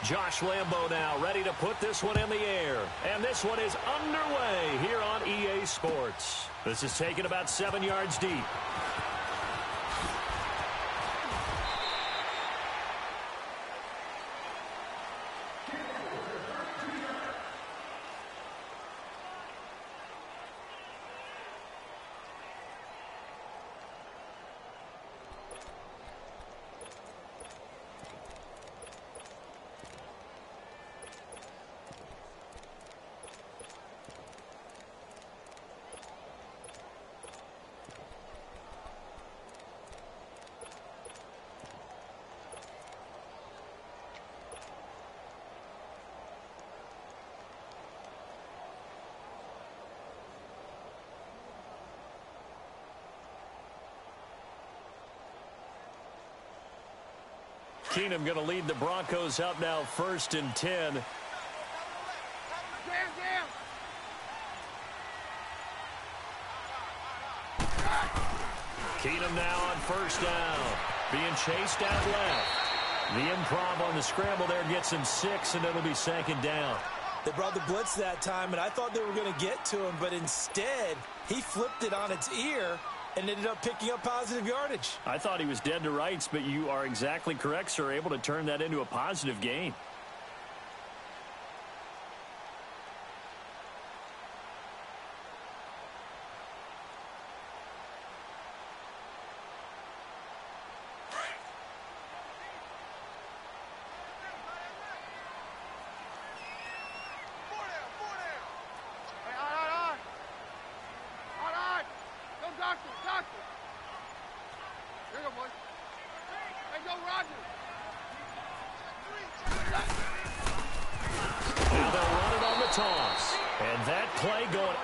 Josh Lambo now ready to put this one in the air. And this one is underway here on EA Sports. This is taken about 7 yards deep. Keenum going to lead the Broncos up now 1st and 10. Keenum now on 1st down. Being chased out left. The improv on the scramble there gets him 6, and it'll be 2nd down. They brought the blitz that time, and I thought they were going to get to him, but instead he flipped it on its ear and ended up picking up positive yardage. I thought he was dead to rights, but you are exactly correct, sir. Able to turn that into a positive gain.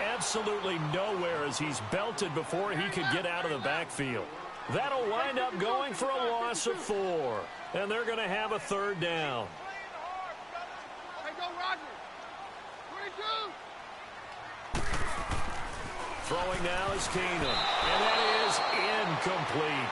Absolutely nowhere as he's belted before he could get out of the backfield. That'll wind up going for a loss of 4. And they're going to have a 3rd down. Throwing now is Keenum. And that is incomplete.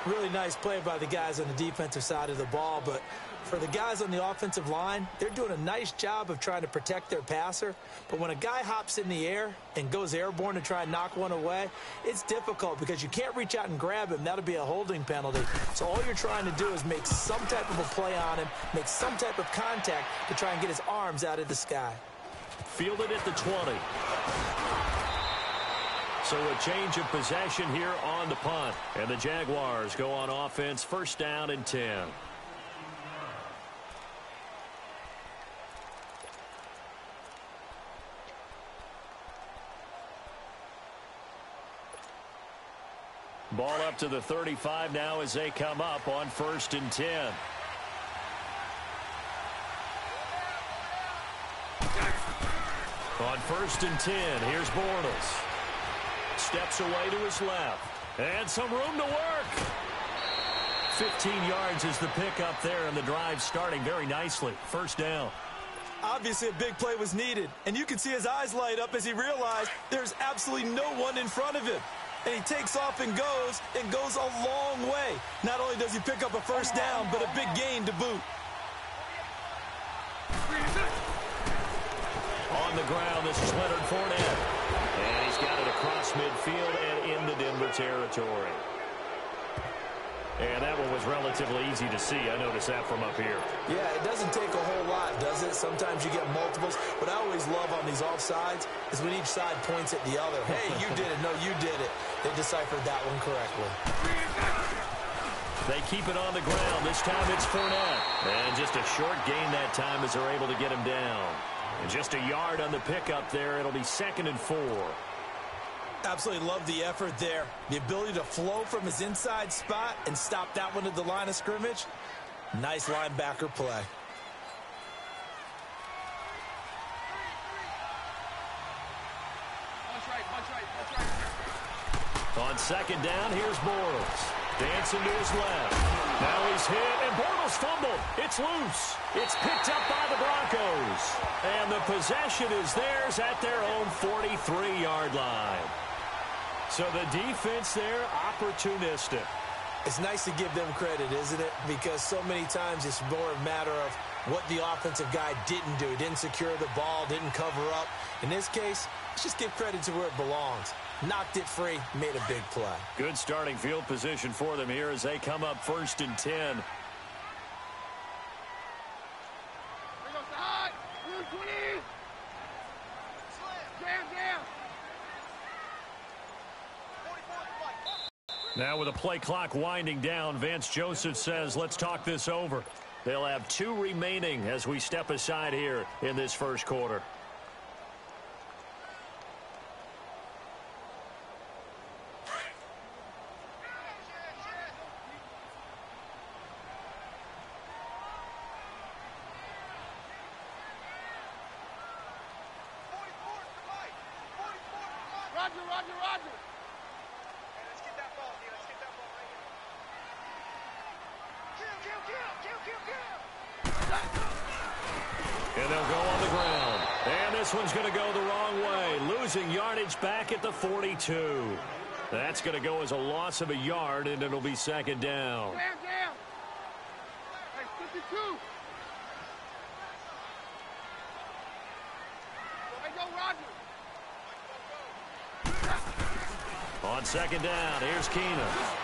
Really nice play by the guys on the defensive side of the ball, but for the guys on the offensive line, they're doing a nice job of trying to protect their passer. But when a guy hops in the air and goes airborne to try and knock one away, it's difficult because you can't reach out and grab him. That'll be a holding penalty. So all you're trying to do is make some type of a play on him, make some type of contact to try and get his arms out of the sky. Fielded at the 20. So a change of possession here on the punt. And the Jaguars go on offense, 1st down and 10. Ball up to the 35 now as they come up on 1st and 10. On 1st and 10, here's Bortles. Steps away to his left. And some room to work. 15 yards is the pickup there, and the drive starting very nicely. 1st down. Obviously, a big play was needed, and you can see his eyes light up as he realized there's absolutely no one in front of him. And he takes off and goes a long way. Not only does he pick up a 1st down, but a big gain to boot. On the ground, this is Leonard Fournette. And he's got it across midfield and into Denver territory. And that one was relatively easy to see. I noticed that from up here. Yeah, it doesn't take a whole lot, does it? Sometimes you get multiples. What I always love on these offsides is when each side points at the other. Hey, you did it. No, you did it. They deciphered that one correctly. They keep it on the ground. This time it's Fournette. And just a short gain that time as they're able to get him down. And just a yard on the pickup there. It'll be 2nd and 4. Absolutely love the effort there. The ability to flow from his inside spot and stop that one at the line of scrimmage. Nice linebacker play. On 2nd down, here's Bortles. Dancing to his left. Now he's hit, and Bortles fumbled. It's loose. It's picked up by the Broncos. And the possession is theirs at their own 43-yard line. So the defense there, opportunistic. It's nice to give them credit, isn't it? Because so many times it's more a matter of what the offensive guy didn't do. Didn't secure the ball, didn't cover up. In this case, let's just give credit to where it belongs. Knocked it free, made a big play. Good starting field position for them here as they come up 1st and 10. Now with the play clock winding down, Vance Joseph says, let's talk this over. They'll have 2 remaining as we step aside here in this first quarter. Roger. And they'll go on the ground. And this one's going to go the wrong way. Losing yardage back at the 42. That's going to go as a loss of a yard, and it'll be 2nd down. Hey, 52. Hey, go, Roger. On 2nd down, here's Keenum.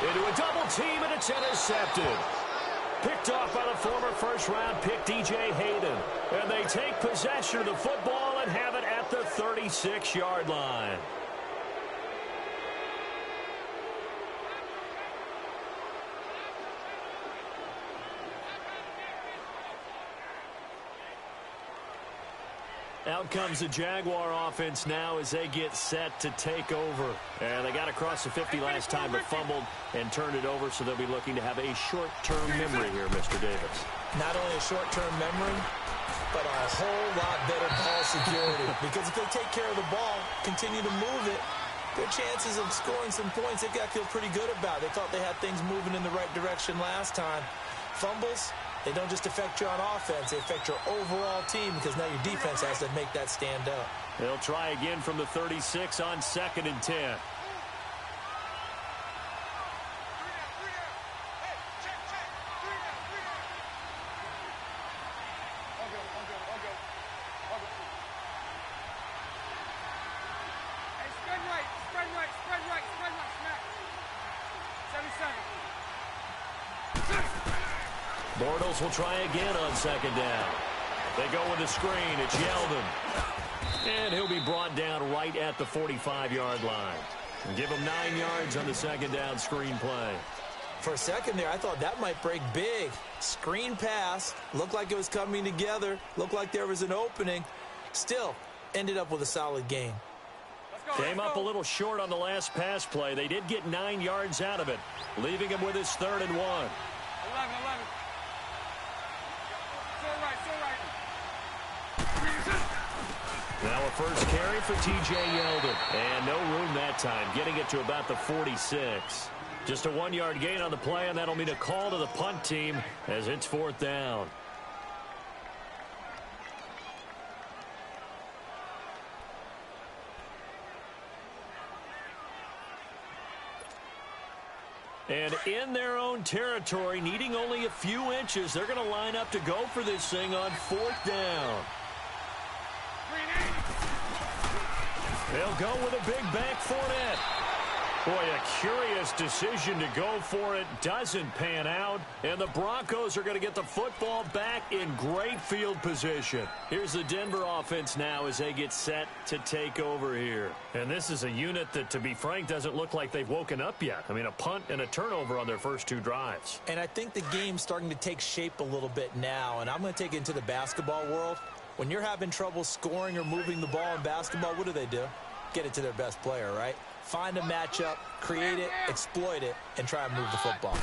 Into a double team, and it's intercepted. Picked off by the former first-round pick, DJ Hayden. And they take possession of the football and have it at the 36-yard line. Out comes the Jaguar offense now as they get set to take over. And they got across the 50 last time but fumbled and turned it over, so they'll be looking to have a short-term memory here, Mr. Davis. Not only a short-term memory, but a whole lot better ball security. Because if they take care of the ball, continue to move it, their chances of scoring some points, they've got to feel pretty good about. They thought they had things moving in the right direction last time. Fumbles, they don't just affect you on offense, they affect your overall team because now your defense has to make that stand up. They'll try again from the 36 on 2nd and 10. Bortles will try again on 2nd down. They go with the screen. It's Yeldon. And he'll be brought down right at the 45-yard line. And give him 9 yards on the 2nd down screen play. For a second there, I thought that might break big. Screen pass. Looked like it was coming together. Looked like there was an opening. Still, ended up with a solid game. Came up a little short on the last pass play. They did get 9 yards out of it, leaving him with his 3rd and 1. 11. Now a first carry for T.J. Yeldon. And no room that time, getting it to about the 46. Just a 1-yard gain on the play, and that'll mean a call to the punt team as it's 4th down. And in their own territory, needing only a few inches, they're going to line up to go for this thing on 4th down. They'll go with a big back Fournette. Boy, a curious decision to go for it. Doesn't pan out. And the Broncos are going to get the football back in great field position. Here's the Denver offense now as they get set to take over here. And this is a unit that, to be frank, doesn't look like they've woken up yet. I mean, a punt and a turnover on their first 2 drives. And I think the game's starting to take shape a little bit now. And I'm going to take it into the basketball world. When you're having trouble scoring or moving the ball in basketball, what do? Get it to their best player, right? Find a matchup, create it, exploit it, and try and move the football.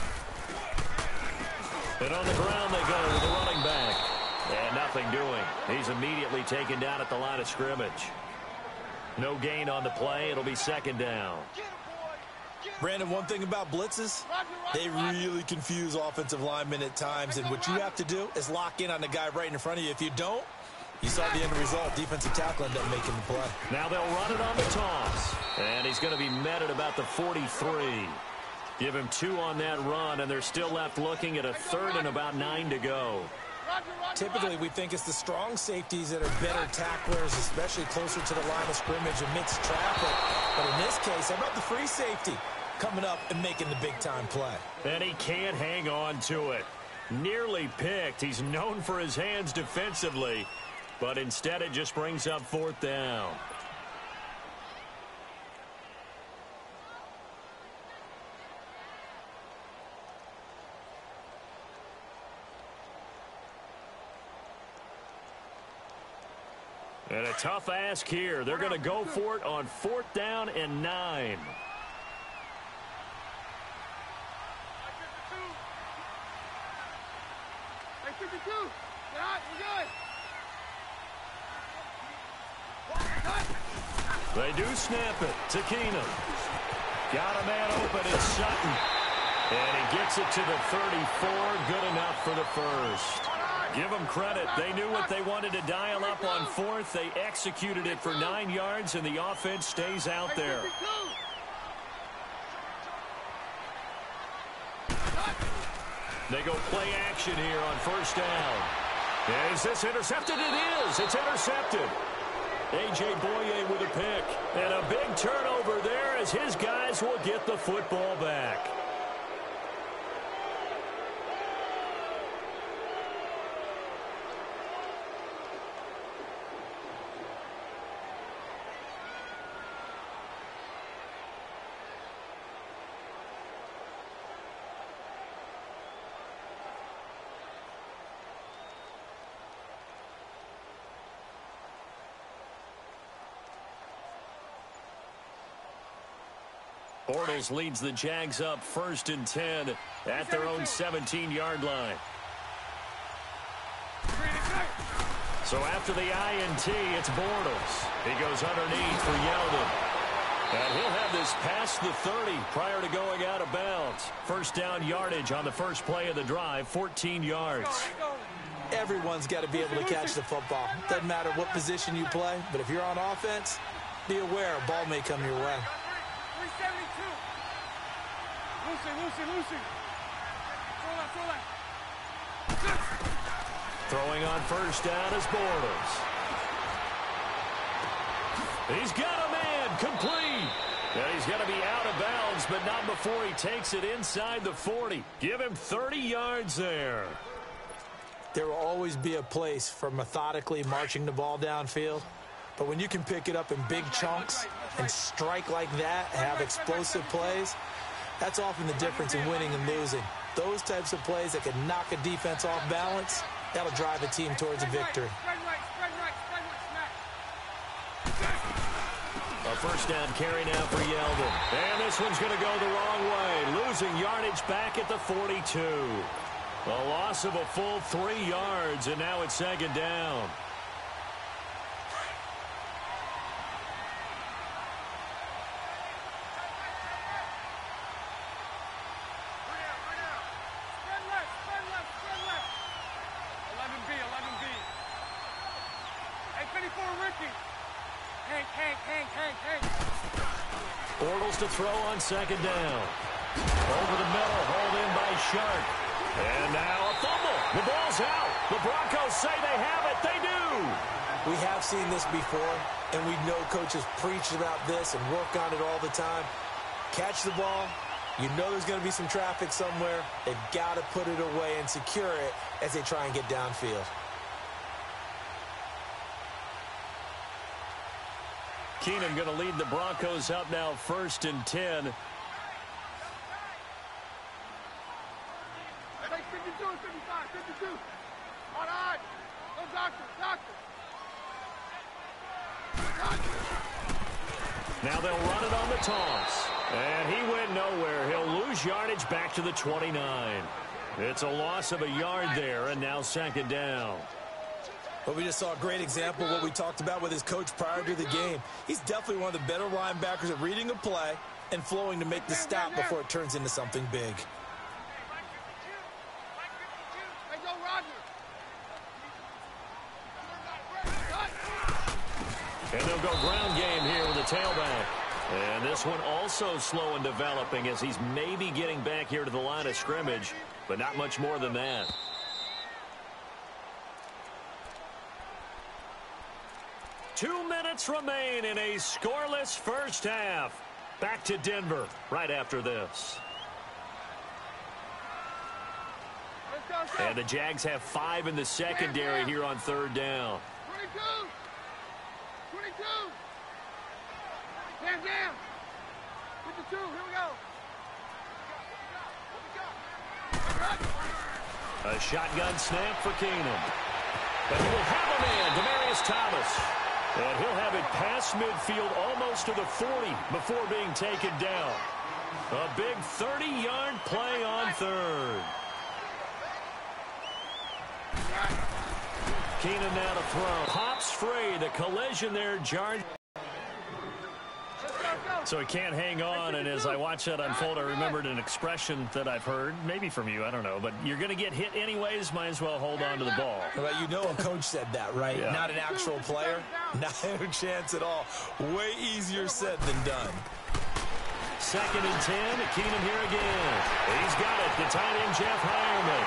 And on the ground they go with the running back. And nothing doing. He's immediately taken down at the line of scrimmage. No gain on the play. It'll be 2nd down. Brandon, one thing about blitzes, they really confuse offensive linemen at times. And what you have to do is lock in on the guy right in front of you. If you don't, you saw the end result. Defensive tackle ended up making the play. Now they'll run it on the toss. And he's going to be met at about the 43. Give him 2 on that run, and they're still left looking at a third and about 9 to go. Typically, we think it's the strong safeties that are better tacklers, especially closer to the line of scrimmage amidst traffic. But in this case, how about the free safety coming up and making the big-time play? And he can't hang on to it. Nearly picked. He's known for his hands defensively, but instead it just brings up 4th down. And a tough ask here. They're going to go for it on 4th down and 9. They do snap it to Keenum. Got a man open, it's Sutton. And he gets it to the 34. Good enough for the first. Give them credit. They knew what they wanted to dial up on 4th. They executed it for 9 yards, and the offense stays out there. They go play action here on 1st down. Is this intercepted? It is. It's intercepted. A.J. Boye with a pick. And a big turnover there as his guys will get the football back. Bortles leads the Jags up 1st and 10 at their own 17-yard line. So after the INT, it's Bortles. He goes underneath for Yeldon. And he'll have this past the 30 prior to going out of bounds. 1st down yardage on the first play of the drive, 14 yards. Everyone's got to be able to catch the football. Doesn't matter what position you play, but if you're on offense, be aware a ball may come your way. 372. Lucy. Throwing on 1st down is Bortles. He's got a man complete. And he's going to be out of bounds, but not before he takes it inside the 40. Give him 30 yards there. There will always be a place for methodically marching the ball downfield. But when you can pick it up in big chunks and strike like that, have explosive plays, that's often the difference in winning and losing. Those types of plays that can knock a defense off balance, that'll drive a team towards a victory. A 1st down carry now for Yeldon. And this one's going to go the wrong way. Losing yardage back at the 42. A loss of a full 3 yards, and now it's 2nd down. Bortles to throw on 2nd down. Over the middle, hauled in by Sharp. And now a fumble. The ball's out. The Broncos say they have it. They do. We have seen this before, and we know coaches preach about this and work on it all the time. Catch the ball. You know there's going to be some traffic somewhere. They've got to put it away and secure it as they try and get downfield. Keenum going to lead the Broncos up now 1st and 10. Hey, 52, 55, 52. All right. Go, doctor. Now they'll run it on the toss. And he went nowhere. He'll lose yardage back to the 29. It's a loss of a yard there, and now 2nd down. But we just saw a great example of what we talked about with his coach prior to the game. He's definitely one of the better linebackers at reading a play and flowing to make the stop before it turns into something big. Hey, go, Roger. And they'll go ground game here with the tailback. And this one also slow in developing as he's maybe getting back here to the line of scrimmage, but not much more than that. Two minutes remain in a scoreless first half. Back to Denver right after this. And the Jags have 5 in the secondary here on third down. 22. 22. Hands down. 52. Here we go. A shotgun snap for Keenum. But he will have a man, Demaryius Thomas. And he'll have it past midfield almost to the 40 before being taken down. A big 30-yard play on third. Keenum now to throw. Pops free. The collision there jarred. So he can't hang on, and as I watch that unfold, I remembered an expression that I've heard, maybe from you, I don't know, but you're going to get hit anyways, might as well hold on to the ball. Well, you know a coach said that, right? Yeah. Not an actual player. Not a chance at all. Way easier said than done. 2nd and 10, Keenum here again. He's got it, the tight end Jeff Hireman.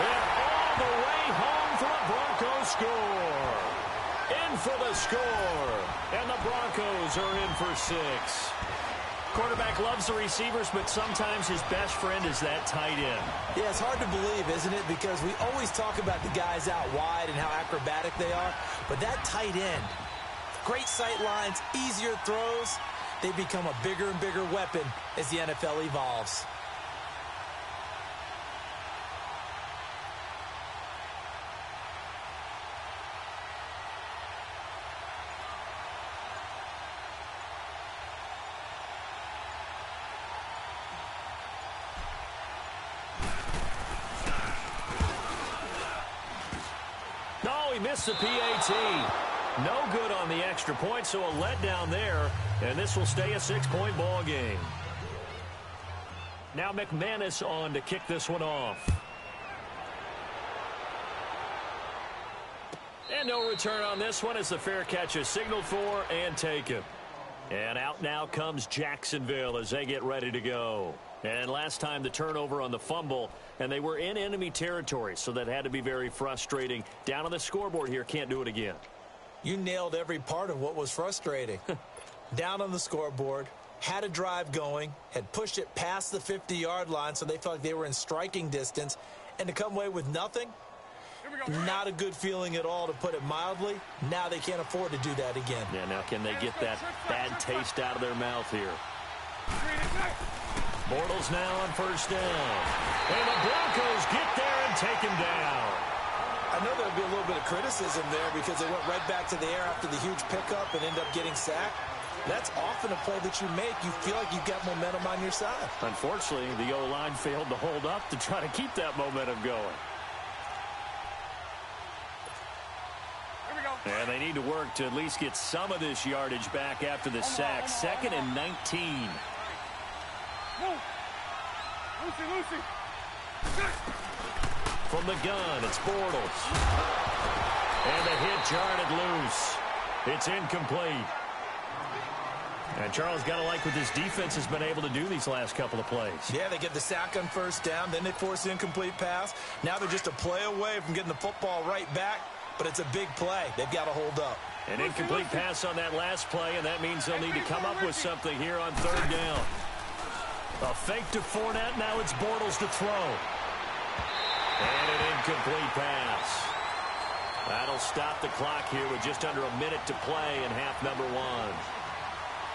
And all the way home for a Broncos score. In for the score. And the Broncos are in for 6. Quarterback loves the receivers, but sometimes his best friend is that tight end. Yeah, it's hard to believe, isn't it? Because we always talk about the guys out wide and how acrobatic they are. But that tight end, great sight lines, easier throws, they become a bigger and bigger weapon as the NFL evolves. He missed the PAT. No good on the extra point, so a letdown there, and this will stay a 6-point ball game. Now McManus on to kick this one off. And no return on this one as the fair catch is signaled for and taken. And out now comes Jacksonville as they get ready to go. And last time the turnover on the fumble, and they were in enemy territory, so that had to be very frustrating. Down on the scoreboard here, can't do it again. You nailed every part of what was frustrating. Down on the scoreboard, had a drive going, had pushed it past the 50-yard line so they felt like they were in striking distance, and to come away with nothing, not a good feeling at all, to put it mildly. Now they can't afford to do that again. Yeah, now can they get that bad taste out of their mouth here? Bortles now on first down. And the Broncos get there and take him down. I know there'll be a little bit of criticism there because they went right back to the air after the huge pickup and end up getting sacked. That's often a play that you make. You feel like you've got momentum on your side. Unfortunately, the O-line failed to hold up to try to keep that momentum going. And they need to work to at least get some of this yardage back after the sack. 2nd and 19. Lucy. From the gun, it's Bortles. And the hit jarred it loose. It's incomplete. And Charles, got to like what this defense has been able to do these last couple of plays. Yeah, they get the sack on first down, then they force the incomplete pass. Now they're just a play away from getting the football right back, but it's a big play. They've got to hold up. An incomplete pass on that last play, and that means they'll need to come up with something here on third down. A fake to Fournette. Now it's Bortles to throw. And an incomplete pass. That'll stop the clock here with just under a minute to play in half number 1.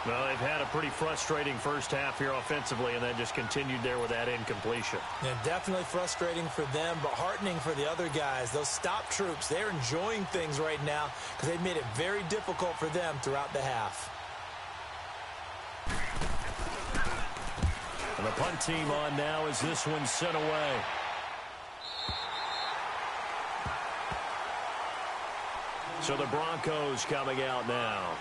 Well, they've had a pretty frustrating first half here offensively, and then just continued there with that incompletion. Yeah, definitely frustrating for them, but heartening for the other guys. Those stop troops, they're enjoying things right now because they've made it very difficult for them throughout the half. And the punt team on now as this one's sent away. So the Broncos coming out now.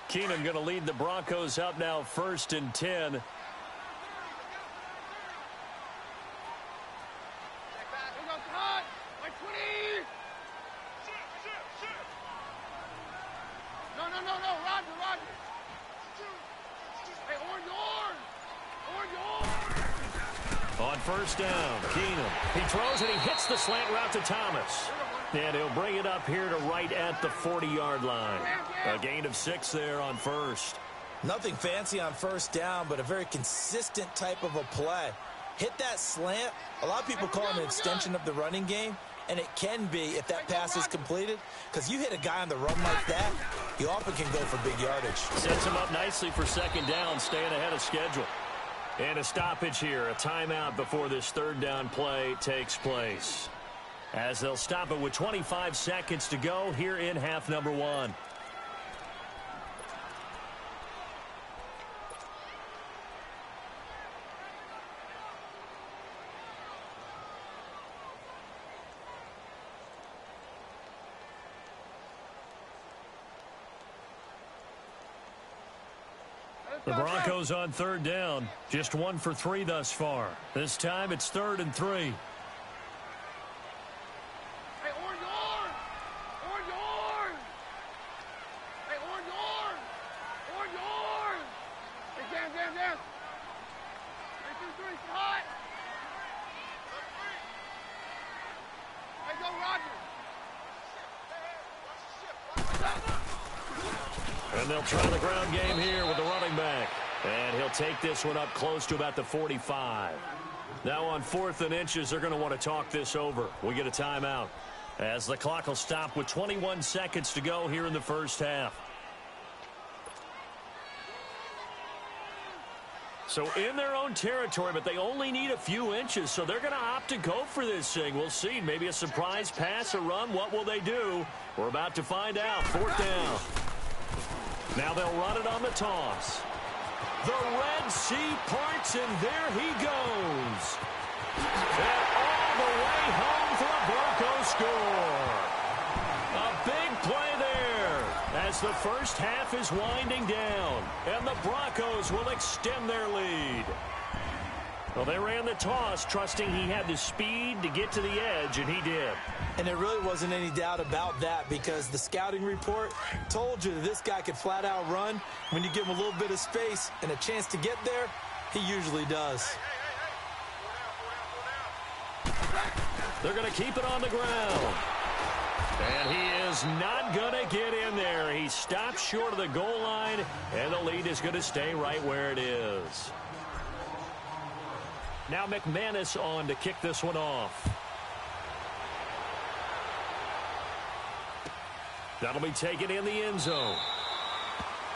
Keenum going to lead the Broncos up now 1st and 10. On 1st down, Keenum. He throws and he hits the slant route to Thomas. And he'll bring it up here to right at the 40-yard line. A gain of 6 there on 1st. Nothing fancy on 1st down, but a very consistent type of a play. Hit that slant. A lot of people call it an extension of the running game, and it can be if that pass is completed, because you hit a guy on the run like that, he often can go for big yardage. Sets him up nicely for 2nd down, staying ahead of schedule. And a stoppage here, a timeout before this 3rd down play takes place. As they'll stop it with 25 seconds to go here in half number 1. The Broncos on 3rd down. Just 1 for 3 thus far. This time it's 3rd and 3. And they'll try the ground game here with the running back. And he'll take this one up close to about the 45. Now on 4th and inches, they're going to want to talk this over. We get a timeout as the clock will stop with 21 seconds to go here in the 1st half. So in their own territory, but they only need a few inches, so they're going to opt to go for this thing. We'll see. Maybe a surprise pass, a run. What will they do? We're about to find out. 4th down. Now they'll run it on the toss. The Red Sea parts, and there he goes. And all the way home for a Bronco score. A big play there as the 1st half is winding down. And the Broncos will extend their lead. Well, they ran the toss, trusting he had the speed to get to the edge, and he did. And there really wasn't any doubt about that, because the scouting report told you that this guy could flat out run. When you give him a little bit of space and a chance to get there, he usually does. They're going to keep it on the ground. And he is not going to get in there. He stops short of the goal line, and the lead is going to stay right where it is. Now McManus on to kick this one off. That'll be taken in the end zone.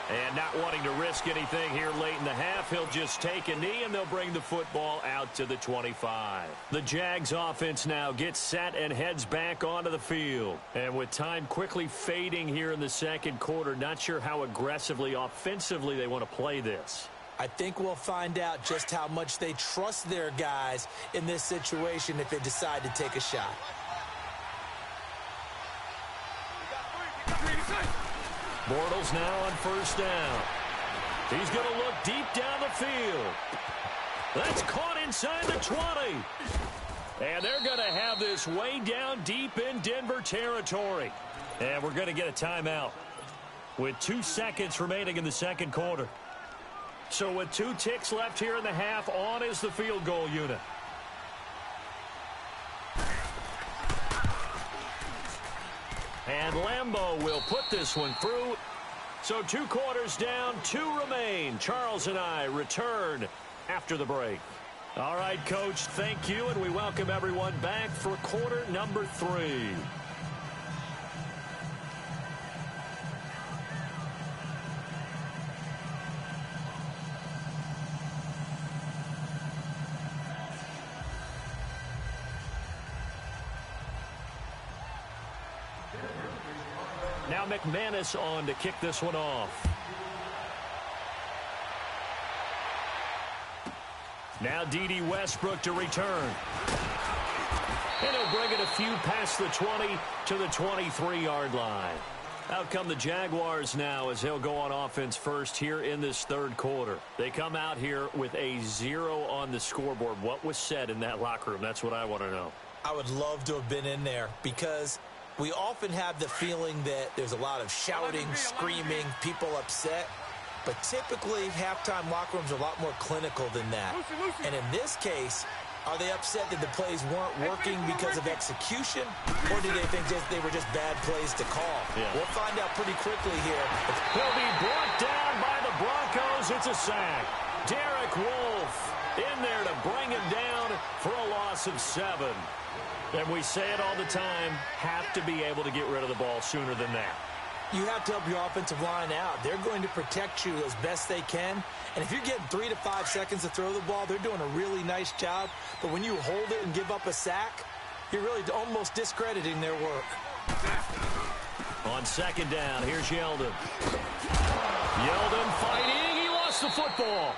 And not wanting to risk anything here late in the half, he'll just take a knee, and they'll bring the football out to the 25. The Jags offense now gets set and heads back onto the field. And with time quickly fading here in the 2nd quarter, not sure how aggressively, offensively they want to play this. I think we'll find out just how much they trust their guys in this situation if they decide to take a shot. Bortles now on 1st down. He's going to look deep down the field. That's caught inside the 20. And they're going to have this way down deep in Denver territory. And we're going to get a timeout with 2 seconds remaining in the 2nd quarter. So with 2 ticks left here in the half, on is the field goal unit. And Lambeau will put this one through. So 2 quarters down, 2 remain. Charles and I return after the break. All right, Coach, thank you, and we welcome everyone back for quarter number 3. Now McManus on to kick this one off. Now D.D. Westbrook to return. And he'll bring it a few past the 20 to the 23-yard line. Out come the Jaguars now as they'll go on offense first here in this third quarter. They come out here with a 0 on the scoreboard. What was said in that locker room? That's what I want to know. I would love to have been in there because we often have the feeling that there's a lot of shouting, screaming, people upset. But typically, halftime locker rooms are a lot more clinical than that. And in this case, are they upset that the plays weren't working because of execution? Or do they think they were just bad plays to call? Yeah. We'll find out pretty quickly here. He'll be brought down by the Broncos. It's a sack. Derek Wolfe in there to bring him down for a loss of 7. And we say it all the time, have to be able to get rid of the ball sooner than that. You have to help your offensive line out. They're going to protect you as best they can. And if you're getting 3 to 5 seconds to throw the ball, they're doing a really nice job. But when you hold it and give up a sack, you're really almost discrediting their work. On second down, here's Yeldon. Yeldon fighting. He lost the football.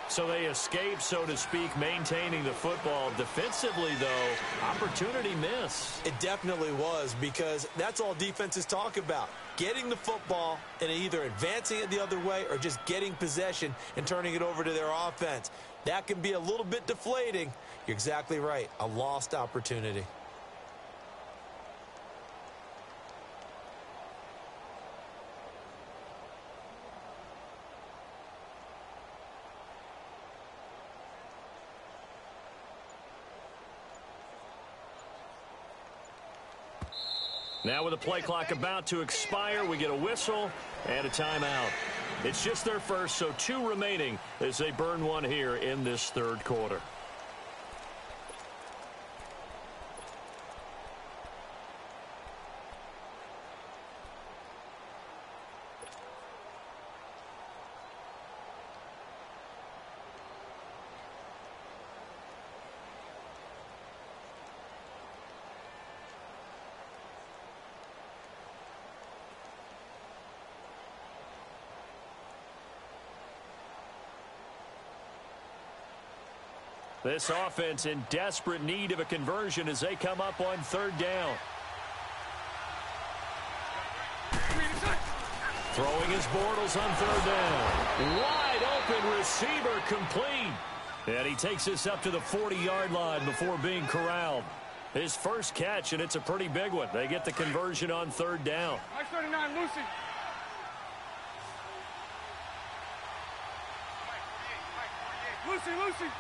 So they escape, so to speak, maintaining the football. Defensively, though, opportunity miss. It definitely was, because that's all defenses talk about. Getting the football and either advancing it the other way or just getting possession and turning it over to their offense. That can be a little bit deflating. You're exactly right. A lost opportunity. Now with the play clock about to expire, we get a whistle and a timeout. It's just their first, so 2 remaining as they burn one here in this third quarter. This offense in desperate need of a conversion as they come up on third down. Throwing his Bortles on third down. Wide open receiver complete. And he takes this up to the 40-yard line before being corralled. His first catch, and it's a pretty big one. They get the conversion on third down. 39, Lucy. Lucy.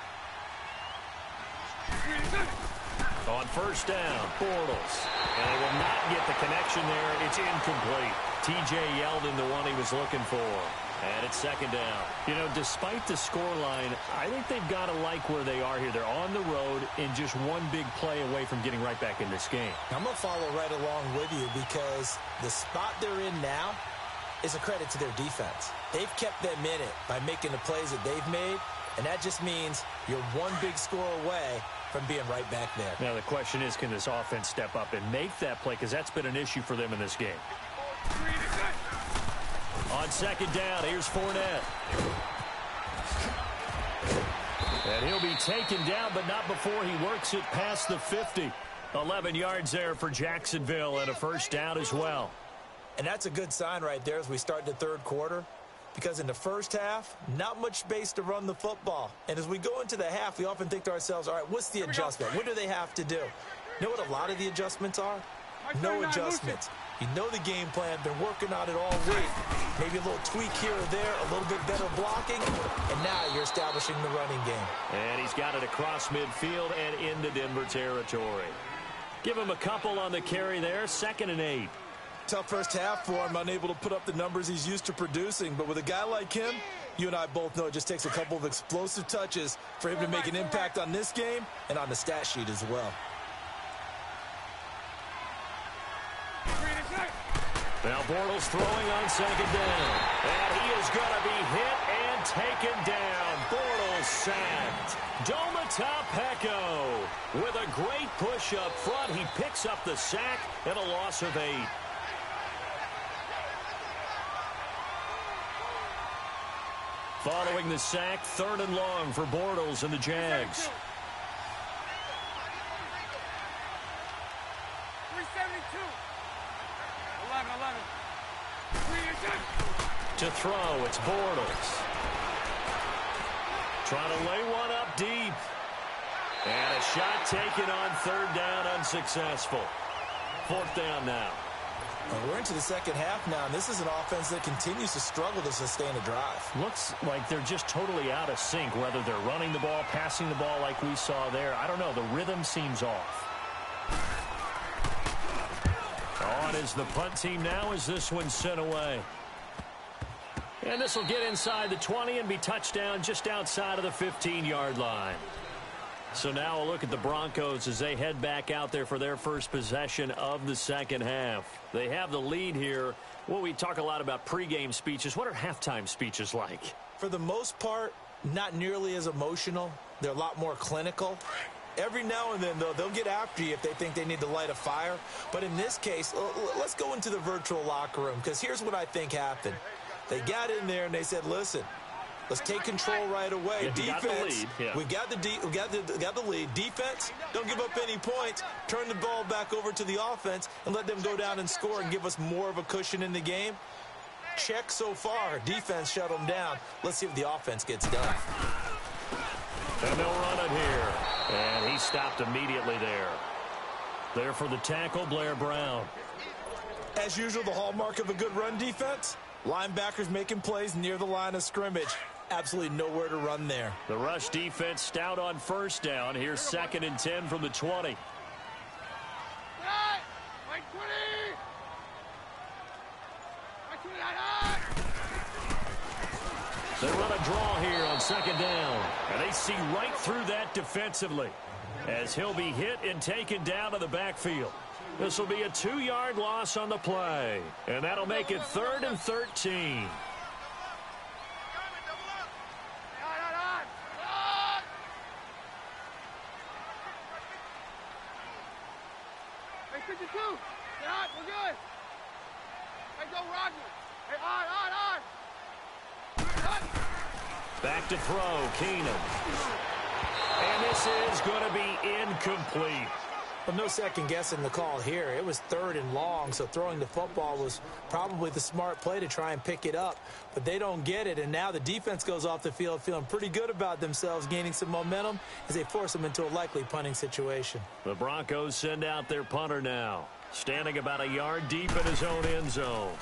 On first down, Bortles. And they will not get the connection there. It's incomplete. T.J. Yeldon, the one he was looking for. And it's second down. You know, despite the scoreline, I think they've got to like where they are here. They're on the road and just one big play away from getting right back in this game. I'm going to follow right along with you because the spot they're in now is a credit to their defense. They've kept them in it by making the plays that they've made, and that just means you're one big score away from being right back there. Now the question is, can this offense step up and make that play? Because that's been an issue for them in this game. On second down, here's Fournette. And he'll be taken down, but not before he works it past the 50. 11 yards there for Jacksonville and a first down as well. And that's a good sign right there as we start the third quarter. Because in the first half, not much space to run the football. And as we go into the half, we often think to ourselves, all right, what's the adjustment? What do they have to do? You know what a lot of the adjustments are? No adjustments. You know the game plan, been working on it all week. Maybe a little tweak here or there, a little bit better blocking, and now you're establishing the running game. And he's got it across midfield and into Denver territory. Give him a couple on the carry there, 2nd and 8. Tough first half for him, unable to put up the numbers he's used to producing. But with a guy like him, you and I both know it just takes a couple of explosive touches for him to make an impact on this game and on the stat sheet as well. Now Bortles throwing on second down. And he is going to be hit and taken down. Bortles sacked. Domata Peko with a great push up front. He picks up the sack and a loss of 8. Following the sack, 3rd and long for Bortles and the Jags. 372. 11. To throw, it's Bortles. Trying to lay one up deep. And a shot taken on third down, unsuccessful. Fourth down now. Well, we're into the second half now, and this is an offense that continues to struggle to sustain a drive. Looks like they're just totally out of sync, whether they're running the ball, passing the ball like we saw there. I don't know. The rhythm seems off. On is the punt team now as this one's sent away. And this will get inside the 20 and be touchdown just outside of the 15-yard line. So now a look at the Broncos as they head back out there for their first possession of the second half. They have the lead here. Well, we talk a lot about pregame speeches. What are halftime speeches like? For the most part, not nearly as emotional. They're a lot more clinical. Every now and then, though, they'll get after you if they think they need to light a fire. But in this case, let's go into the virtual locker room, because here's what I think happened. They got in there and they said, listen, let's take control right away. Yeah, defense, we got the lead. Defense, don't give up any points. Turn the ball back over to the offense and let them go down and score and give us more of a cushion in the game. Check so far. Defense shut them down. Let's see if the offense gets done. And they'll run it here. And he stopped immediately there. There for the tackle, Blair Brown. As usual, the hallmark of a good run defense, linebackers making plays near the line of scrimmage. Absolutely nowhere to run there. The rush defense stout on first down. Here's 2nd and 10 from the 20. They run a draw here on 2nd down. And they see right through that defensively as he'll be hit and taken down to the backfield. This will be a 2-yard loss on the play. And that'll make it 3rd and 13. Hey, 52. Yeah, we're good. Hey, go, Roger. Hey, on. Back to throw, Keenan. And this is going to be incomplete. Well, no second guessing the call here. It was 3rd and long, so throwing the football was probably the smart play to try and pick it up. But they don't get it, and now the defense goes off the field feeling pretty good about themselves, gaining some momentum as they force them into a likely punting situation. The Broncos send out their punter now, standing about a yard deep in his own end zone.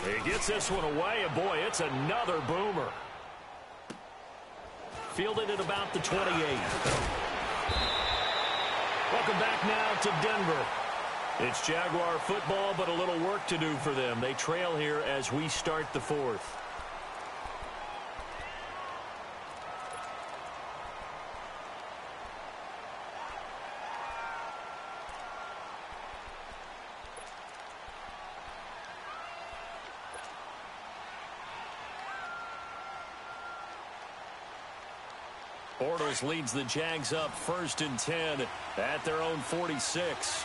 He gets this one away, and boy, it's another boomer. Fielded at about the 28. Welcome back now to Denver. It's Jaguar football, but a little work to do for them. They trail here as we start the 4th. Bortles leads the Jags up 1st and 10 at their own 46.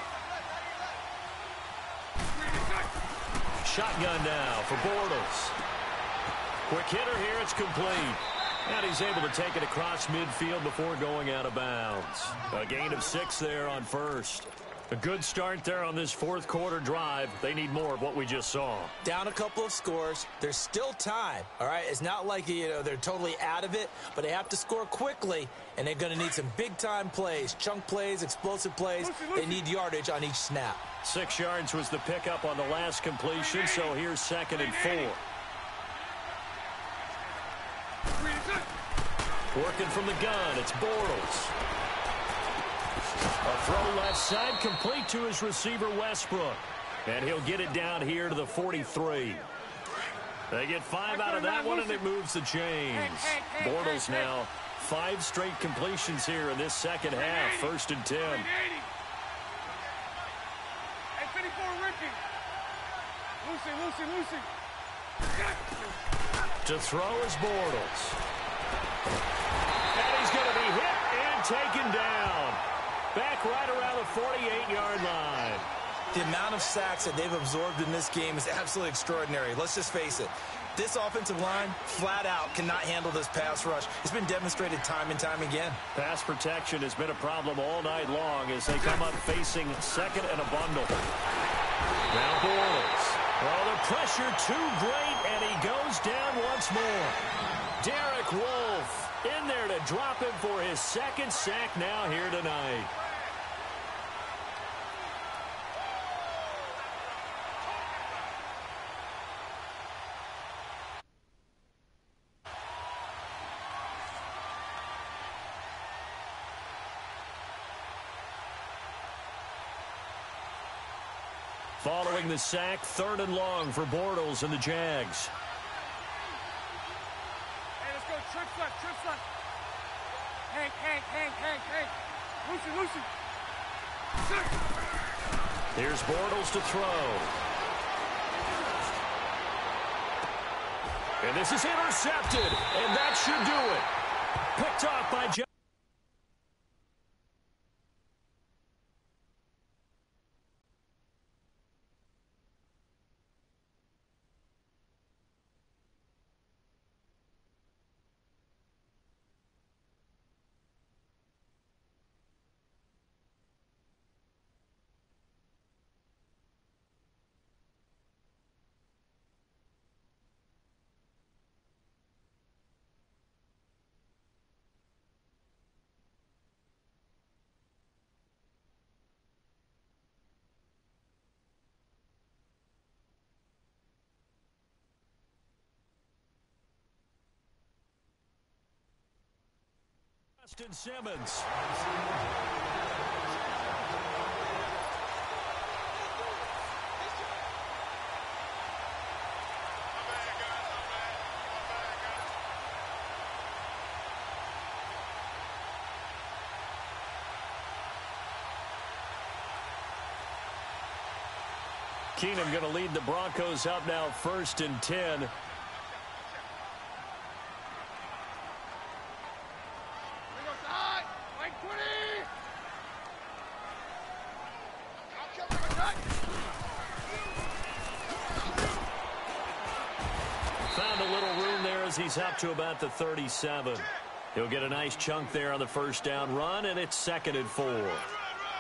Shotgun now for Bortles. Quick hitter here, it's complete. And he's able to take it across midfield before going out of bounds. A gain of 6 there on first. A good start there on this 4th quarter drive. They need more of what we just saw. Down a couple of scores. There's still time, all right? It's not like, they're totally out of it, but they have to score quickly, and they're going to need some big-time plays, chunk plays, explosive plays. They need yardage on each snap. 6 yards was the pickup on the last completion, so here's 2nd and 4. Working from the gun, it's Bortles. A throw left side, complete to his receiver, Westbrook. And he'll get it down here to the 43. They get 5 out of that one, and it moves the chains. Bortles now 5 straight completions here in this second half. 1st and 10. Hey, 54, Ricky. Lucy. To throw is Bortles. And he's going to be hit and taken down. Back right around the 48-yard line. The amount of sacks that they've absorbed in this game is absolutely extraordinary. Let's just face it. This offensive line, flat out, cannot handle this pass rush. It's been demonstrated time and time again. Pass protection has been a problem all night long as they come up facing 2nd and a bundle. Now Bortles. Oh, the pressure too great, and he goes down once more. Derek Wolfe in there to drop him for his second sack now here tonight. Following the sack, 3rd and long for Bortles and the Jags. Hey, let's go. Trip front. Hank. Lucy. Here's Bortles to throw. And this is intercepted, and that should do it. Picked off by Jags. Justin Simmons. Keenum going to lead the Broncos up now 1st and 10. Found a little room there as he's up to about the 37. He'll get a nice chunk there on the 1st down run, and it's 2nd and 4.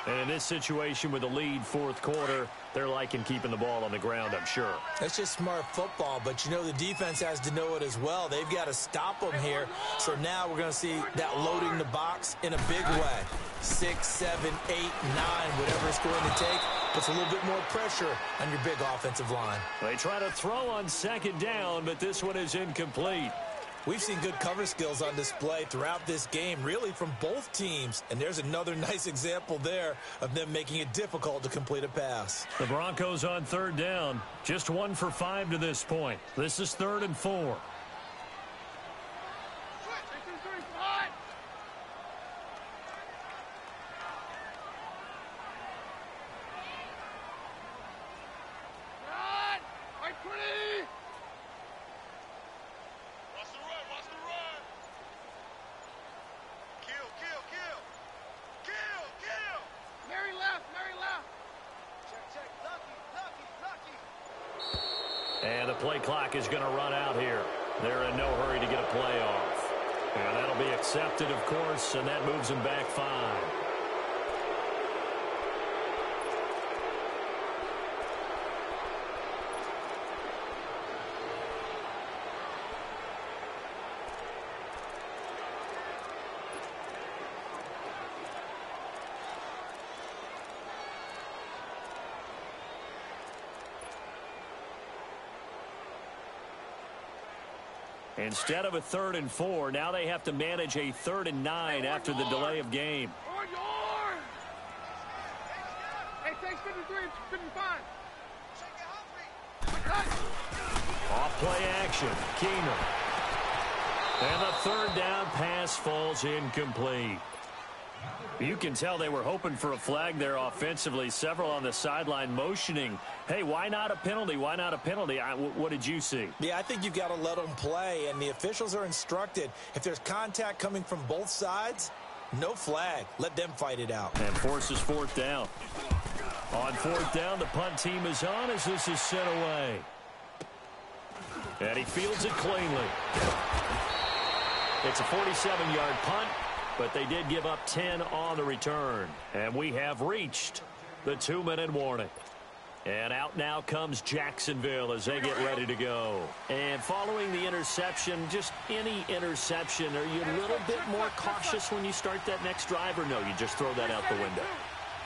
And in this situation with the lead 4th quarter, they're liking keeping the ball on the ground, I'm sure. That's just smart football, but you know the defense has to know it as well. They've got to stop them here. So now we're going to see that loading the box in a big way. 6, 7, 8, 9, whatever it's going to take, puts a little bit more pressure on your big offensive line. They try to throw on 2nd down, but this one is incomplete. We've seen good cover skills on display throughout this game, really from both teams. And there's another nice example there of them making it difficult to complete a pass. The Broncos on 3rd down. Just 1 for 5 to this point. This is 3rd and 4. And the play clock is going to run out here. They're in no hurry to get a play off. And that'll be accepted, of course, and that moves them back 5. Instead of a 3rd and 4, now they have to manage a 3rd and 9 after the delay of game. Hey, thanks 53, 55. Off play action. Keenum. And the 3rd down pass falls incomplete. You can tell they were hoping for a flag there offensively. Several on the sideline motioning, hey, why not a penalty? Why not a penalty? What did you see? Yeah, I think you've got to let them play, and the officials are instructed. If there's contact coming from both sides, no flag. Let them fight it out. And forces 4th down. On 4th down, the punt team is on as this is sent away. And he fields it cleanly. It's a 47-yard punt, but they did give up 10 on the return. And we have reached the 2-minute warning. And out now comes Jacksonville as they get ready to go. And following the interception, just any interception, are you a little bit more cautious when you start that next drive, or no, you just throw that out the window?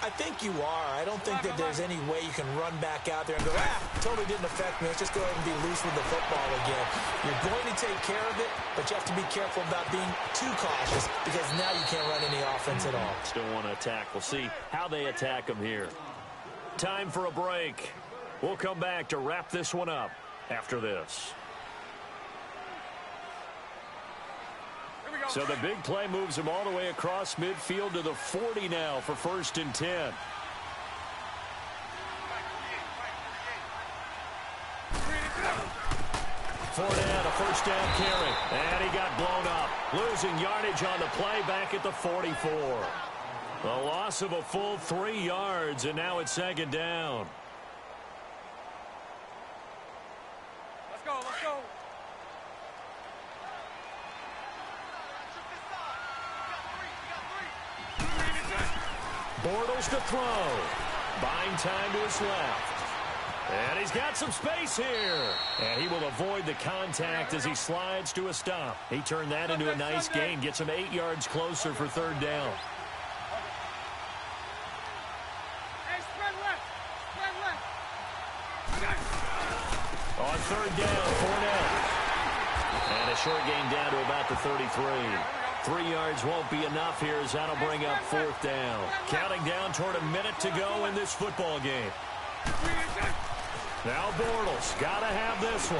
I think you are. I don't think that there's any way you can run back out there and go, totally didn't affect me. Let's just go ahead and be loose with the football again. You're going to take care of it, but you have to be careful about being too cautious because now you can't run any offense at all. Still want to attack. We'll see how they attack them here. Time for a break. We'll come back to wrap this one up after this. So the big play moves him all the way across midfield to the 40 now for 1st and 10. Fournette, a first down carry. And he got blown up. Losing yardage on the play back at the 44. A loss of a full 3 yards, and now it's 2nd down. Let's go, let's go. Bortles to throw. Buying time to his left. And he's got some space here. And he will avoid the contact as he slides to a stop. He turned that into a nice gain. Gets him 8 yards closer for 3rd down. Hey, spread left. Spread left. On 3rd down, Fournette. And a short gain down to about the 33. 3 yards won't be enough here as that'll bring up 4th down. Counting down toward a minute to go in this football game. Now Bortles, gotta have this one.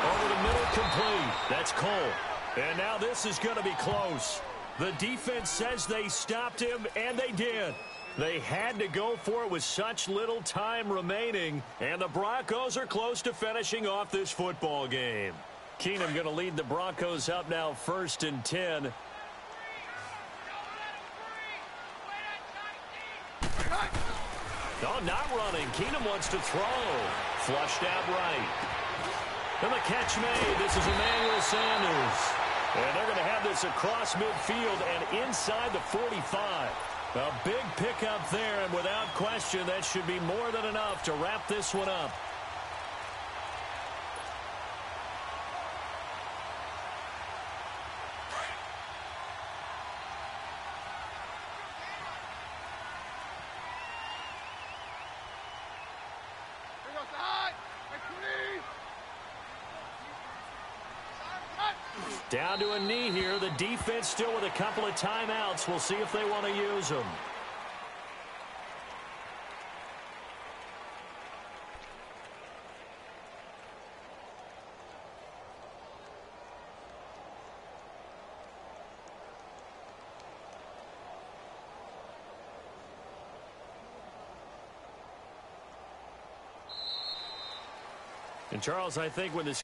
Over the middle, complete. That's Cole. And now this is going to be close. The defense says they stopped him, and they did. They had to go for it with such little time remaining, and the Broncos are close to finishing off this football game. Keenum going to lead the Broncos up now 1st and 10. Oh, not running. Keenum wants to throw. Flushed out right. And the catch made. This is Emmanuel Sanders. And they're going to have this across midfield and inside the 45. A big pickup there, and without question, that should be more than enough to wrap this one up. Down to a knee here. The defense still with a couple of timeouts. We'll see if they want to use them. And Charles, I think when this